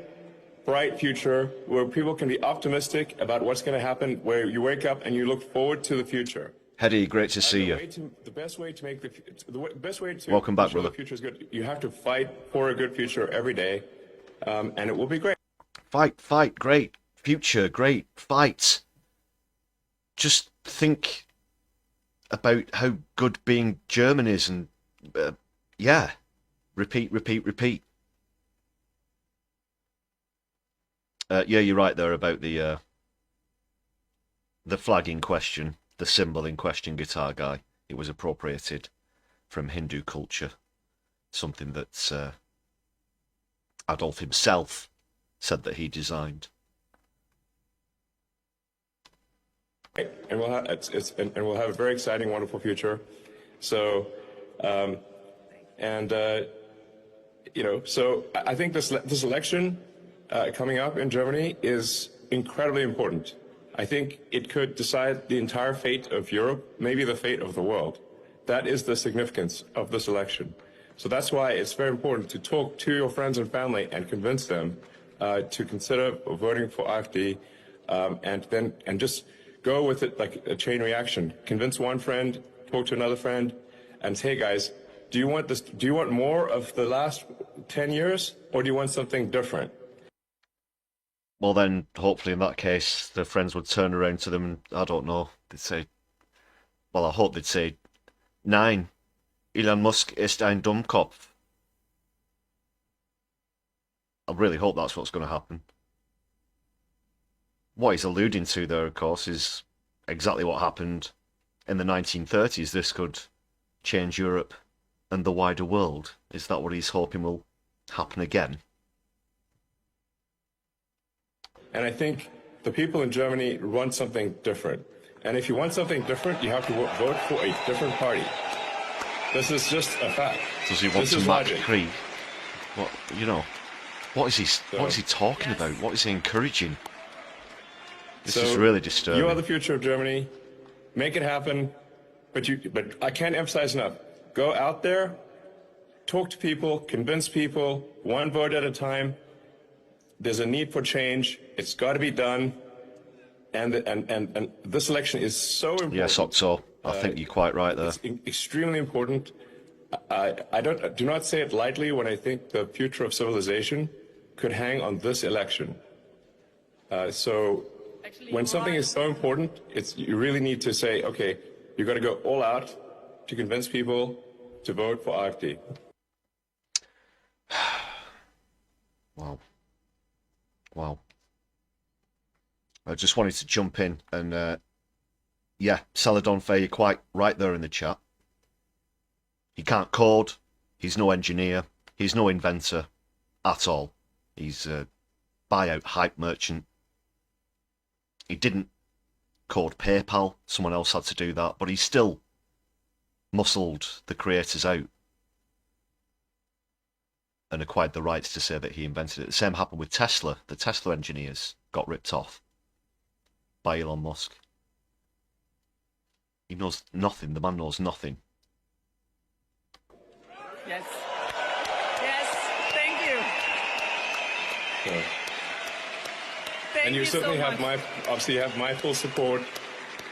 bright future where people can be optimistic about what's going to happen, where you wake up and you look forward to the future. Hedy, great to see you. The best way to make the best way to welcome back, ensure brother. The future is good. You have to fight for a good future every day, and it will be great. Fight, great future, great fight. Just think about how good being German is, and yeah, repeat. Yeah, you're right there about the flag in question, the symbol in question, guitar guy. It was appropriated from Hindu culture, something that Adolf himself said that he designed. And we'll have a very exciting, wonderful future. So, so I think this election coming up in Germany is incredibly important. I think it could decide the entire fate of Europe, maybe the fate of the world. That is the significance of this election. So that's why it's very important to talk to your friends and family and convince them to consider voting for AfD, and just go with it like a chain reaction. Convince one friend, talk to another friend, and say, hey guys, do you want this? Do you want more of the last 10 years, or do you want something different? Well, then, hopefully in that case, the friends would turn around to them and, I don't know, they'd say, well, I hope they'd say, Nein, Elon Musk ist ein Dummkopf. I really hope that's what's going to happen. What he's alluding to there, of course, is exactly what happened in the 1930s. This could change Europe and the wider world. Is that what he's hoping will happen again? And I think the people in Germany want something different. And if you want something different, you have to vote for a different party. This is just a fact. Does he want This to is match logic. Krieg? What, you know, what is he talking about? What is he encouraging? This is really disturbing. You are the future of Germany. Make it happen. But I can't emphasize enough. Go out there, talk to people, convince people, one vote at a time. There's a need for change. It's got to be done. And this election is so important. Yes, Octo. I think you're quite right there. It's extremely important. I do not say it lightly when I think the future of civilization could hang on this election. So when something is so important, you really need to say, okay, you've got to go all out to convince people to vote for AfD. Wow. Wow. I just wanted to jump in and, yeah, Saladon Faye, you're quite right there in the chat. He can't code, he's no engineer, he's no inventor at all. He's a buyout hype merchant. He didn't code PayPal, someone else had to do that, but he still muscled the creators out and acquired the rights to say that he invented it. The same happened with Tesla. The Tesla engineers got ripped off by Elon Musk. He knows nothing. The man knows nothing. Yes. Yes. Thank you. So, Thank and you so certainly much. obviously you have my full support.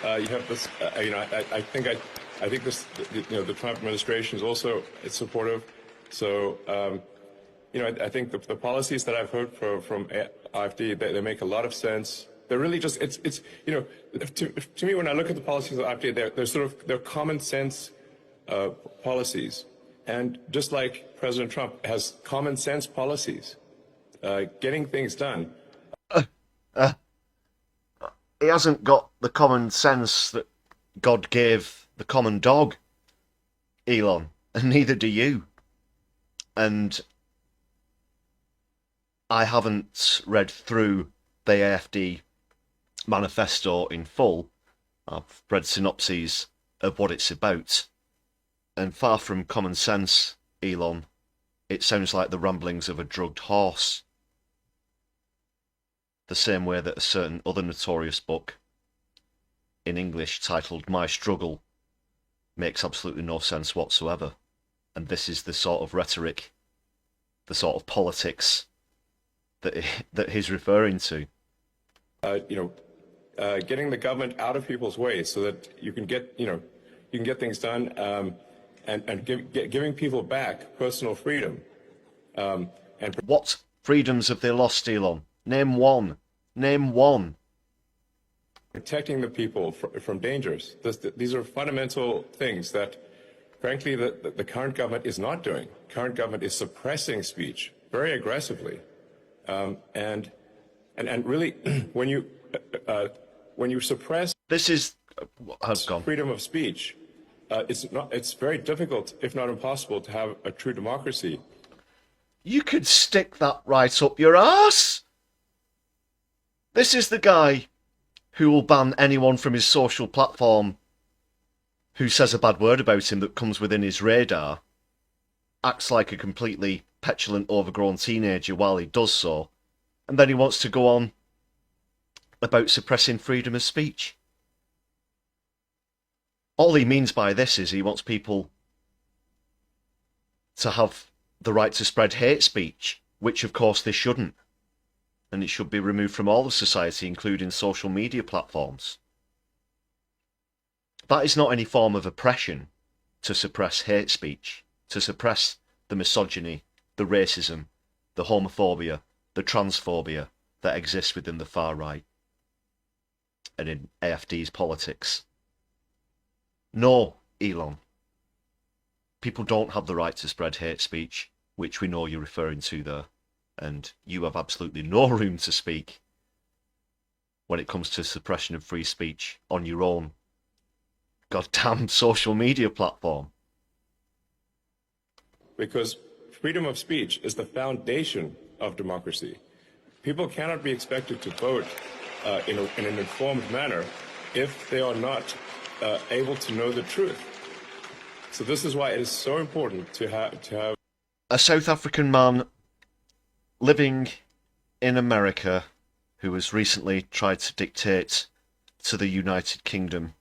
You have this, I think this, the Trump administration is also supportive. So, I think the policies that I've heard from AfD, they make a lot of sense. They're really just, to me, when I look at the policies of AfD, they're common sense policies. And just like President Trump has common sense policies, getting things done. He hasn't got the common sense that God gave the common dog, Elon, and neither do you. And I haven't read through the AfD manifesto in full. I've read synopses of what it's about. And far from common sense, Elon, it sounds like the ramblings of a drugged horse. The same way that a certain other notorious book in English titled My Struggle makes absolutely no sense whatsoever. And this is the sort of rhetoric, the sort of politics that he's referring to. Getting the government out of people's way so that you can get things done, and giving people back personal freedom. What freedoms have they lost, Elon? Name one. Name one. Protecting the people from dangers. These are fundamental things that, frankly, the current government is not doing. Current government is suppressing speech very aggressively, and really, when you suppress freedom of speech, it's very difficult, if not impossible, to have a true democracy. You could stick that right up your ass. This is the guy who will ban anyone from his social platform who says a bad word about him that comes within his radar, acts like a completely petulant, overgrown teenager while he does so, and then he wants to go on about suppressing freedom of speech. All he means by this is he wants people to have the right to spread hate speech, which of course they shouldn't. and it should be removed from all of society, including social media platforms. That is not any form of oppression to suppress hate speech, to suppress the misogyny, the racism, the homophobia, the transphobia that exists within the far right and in AFD's politics. No, Elon. People don't have the right to spread hate speech, which we know you're referring to there, and you have absolutely no room to speak when it comes to suppression of free speech on your own goddamn social media platform. Because freedom of speech is the foundation of democracy. People cannot be expected to vote in an informed manner if they are not able to know the truth. So this is why it is so important to have a South African man living in America who has recently tried to dictate to the United Kingdom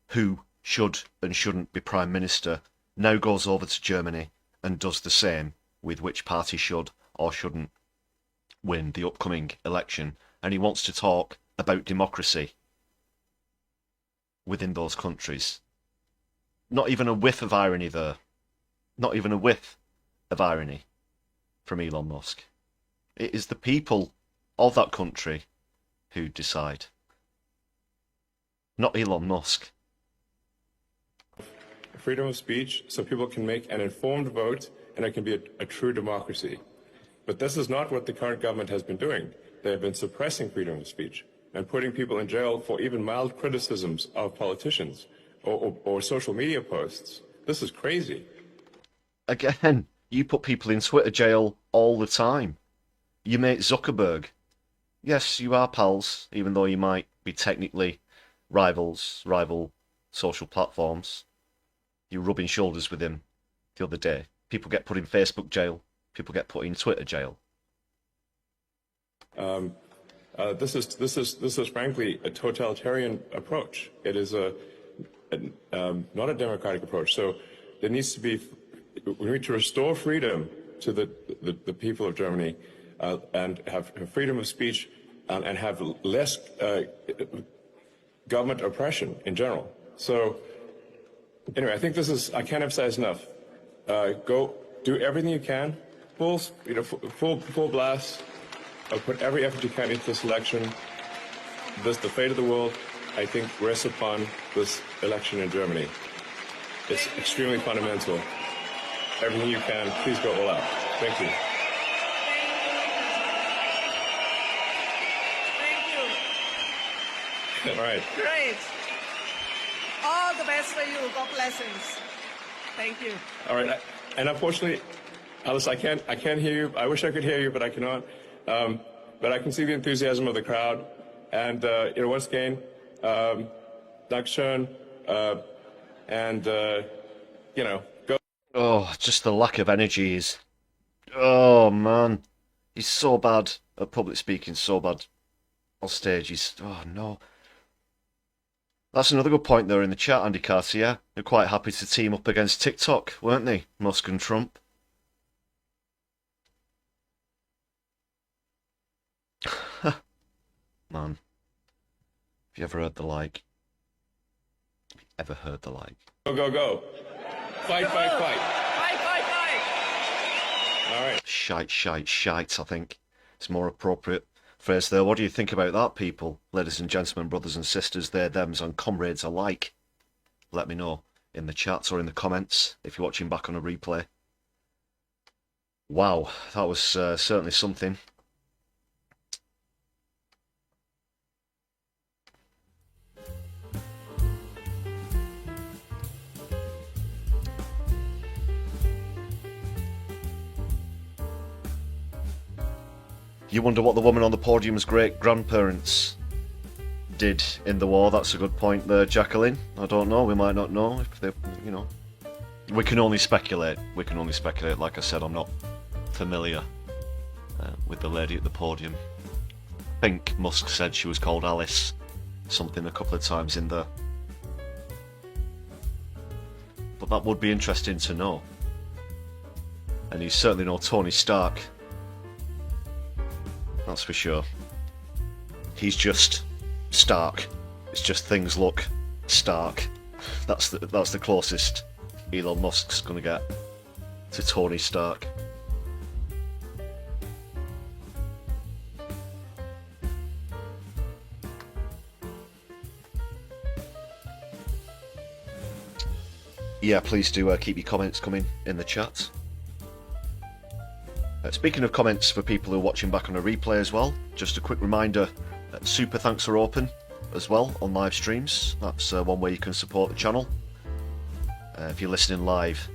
who should and shouldn't be Prime Minister now goes over to Germany and does the same with which party should or shouldn't win the upcoming election. And he wants to talk about democracy within those countries. Not even a whiff of irony there. Not even a whiff of irony from Elon Musk. It is the people of that country who decide. Not Elon Musk. freedom of speech so people can make an informed vote and it can be a true democracy. But this is not what the current government has been doing. They have been suppressing freedom of speech and putting people in jail for even mild criticisms of politicians or social media posts. This is crazy. Again, you put people in Twitter jail all the time. Your mate Zuckerberg. Yes, you are pals, even though you might be technically rival social platforms. You're rubbing shoulders with him the other day. People get put in Facebook jail. People get put in Twitter jail. This is frankly a totalitarian approach. It is not a democratic approach. So there needs to be, we need to restore freedom to the people of Germany and have freedom of speech and have less government oppression in general. So anyway, I think this is, I can't emphasize enough. Go do everything you can, full blast. Put every effort you can into this election. The fate of the world, I think, rests upon this election in Germany. It's extremely fundamental. Everything you can, please go all out. Thank you. Thank you. All right. Great. All the best for you. God blessings. Thank you. All right. And unfortunately, Alice, I can't hear you. I wish I could hear you, but I cannot. But I can see the enthusiasm of the crowd, and once again, Dankeschön, and go. Oh, just the lack of energy is. Oh man, he's so bad at public speaking, so bad on stage. He's no. That's another good point there in the chat, Andy Cartier. They're quite happy to team up against TikTok, weren't they, Musk and Trump? Man, have you ever heard the like? Have you ever heard the like? Go, go, go. Fight, fight, fight. Fight, fight, fight. All right. Shite, I think. It's more appropriate phrase there. What do you think about that, people? Ladies and gentlemen, brothers and sisters, their, thems and comrades alike. Let me know in the chats or in the comments if you're watching back on a replay. Wow, that was certainly something. You wonder what the woman on the podium's great-grandparents did in the war. That's a good point there, Jacqueline. I don't know. We might not know if they, We can only speculate. Like I said, I'm not familiar with the lady at the podium. I think Musk said she was called Alice. Something a couple of times in there. But that would be interesting to know. And he's certainly no Tony Stark. that's for sure. He's just Stark. It's just things look stark. That's the closest Elon Musk's gonna get to Tony Stark. Yeah, please do keep your comments coming in the chat. Speaking of comments for people who are watching back on a replay as well, just a quick reminder, super thanks are open as well on live streams. That's one way you can support the channel. If you're listening live,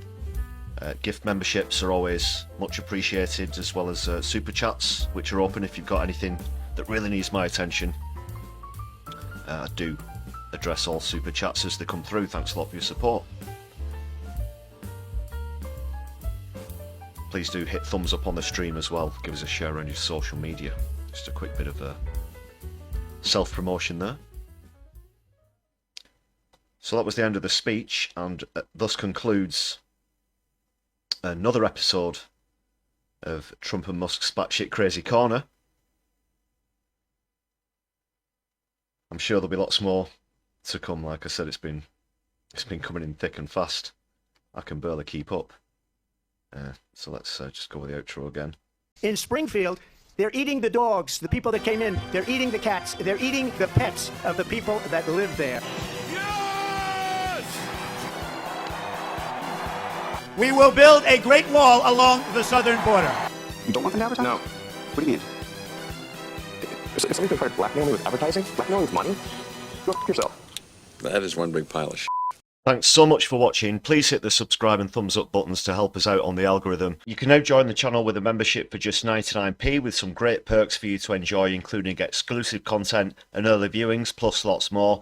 gift memberships are always much appreciated, as well as super chats, which are open if you've got anything that really needs my attention. I do address all super chats as they come through. Thanks a lot for your support. Please do hit thumbs up on the stream as well. Give us a share on your social media. Just a quick bit of self-promotion there. So that was the end of the speech, and thus concludes another episode of Trump and Musk's Batshit Crazy Corner. I'm sure there'll be lots more to come. Like I said, it's been coming in thick and fast. I can barely keep up. So let's just go with the outro again. In Springfield, they're eating the dogs, the people that came in. They're eating the cats. They're eating the pets of the people that live there. Yes! We will build a great wall along the southern border. You don't want them to advertise? No. What do you mean? If somebody's going to try to blackmail me with advertising, blackmail me with money, go f*** yourself. That is one big pile of shit. Thanks so much for watching. Please hit the subscribe and thumbs up buttons to help us out on the algorithm. You can now join the channel with a membership for just 99p with some great perks for you to enjoy, including exclusive content and early viewings, plus lots more.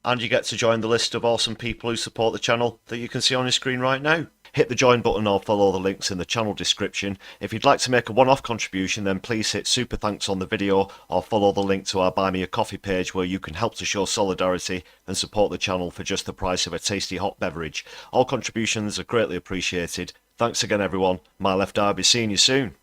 And you get to join the list of awesome people who support the channel that you can see on your screen right now. Hit the join button or follow the links in the channel description. If you'd like to make a one-off contribution, then please hit super thanks on the video or follow the link to our Buy Me a Coffee page, where you can help to show solidarity and support the channel for just the price of a tasty hot beverage. All contributions are greatly appreciated. Thanks again everyone. My left eye, be seeing you soon.